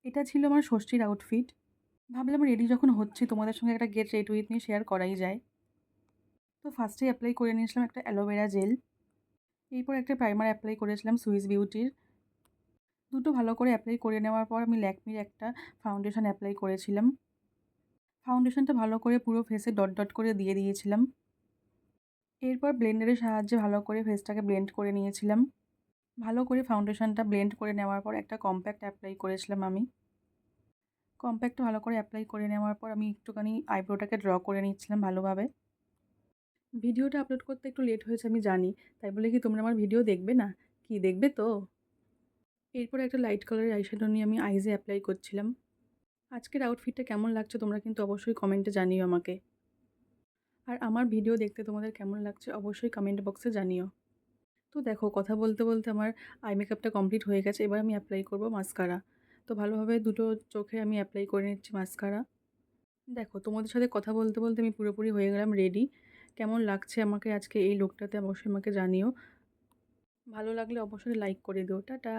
এটা ছিল আমার ষষ্ঠীর আউটফিট। ভাবলাম রেডি যখন হচ্ছি তোমাদের সঙ্গে একটা get ready with me share করাই যায়। তো ফার্স্টেই অ্যাপ্লাই করে নিয়েছিলাম একটা অ্যালোভেরা জেল। এরপর একটা প্রাইমার অ্যাপ্লাই করেছিলাম সুইস বিউটির। দুটো ভালো করে অ্যাপ্লাই করে নেওয়ার পর আমি ল্যাকমির একটা ফাউন্ডেশন অ্যাপ্লাই করেছিলাম। ফাউন্ডেশনটা ভালো করে পুরো ফেসে ডট, ডট করে দিয়ে দিয়েছিলাম। এরপর ব্লেন্ডারের সাহায্যে ভালো করে ফেসটাকে ব্লেন্ড করে নিয়েছিলাম। ভালো করে ফাউন্ডেশনটা ব্লেন্ড করে নেওয়ার পর একটা কম্প্যাক্ট অ্যাপ্লাই করেছিলাম আমি। কম্প্যাক্টটা ভালো করে অ্যাপ্লাই করে নেওয়ার পর আমি একটুখানি আইব্রোটাকে ড্র করে নিচ্ছিলাম ভালোভাবে। ভিডিওটা আপলোড করতে একটু লেট হয়েছে আমি জানি। তাই বলে কি তোমরা আমার ভিডিও দেখবে না? কি দেখবে তো? এরপর একটা লাইট কালারের আইশ্যাডো নিয়ে আমি আইজে অ্যাপ্লাই করছিলাম। আজকের আউটফিটটা কেমন লাগছে তোমরা কিন্তু অবশ্যই কমেন্টে জানিও আমাকে। আর আমার ভিডিও দেখতে তোমাদের কেমন লাগছে অবশ্যই কমেন্ট বক্সে জানিও। তো দেখো কথা বলতে, বলতে আমার আই মেকআপটা কমপ্লিট হয়ে গেছে। এবার আমি অ্যাপ্লাই করব মাস্কারা। তো ভালোভাবে দুটো চোখে আমি অ্যাপ্লাই করে নিচ্ছি মাস্কারা। দেখো তোমাদের সাথে কথা বলতে, বলতে আমি পুরোপুরি হয়ে গেলাম রেডি। কেমন লাগছে আমাকে আজকে এই লুকটাতে অবশ্যই আমাকে জানিও। ভালো লাগলে অবশ্যই লাইক করে দিও। টাটা।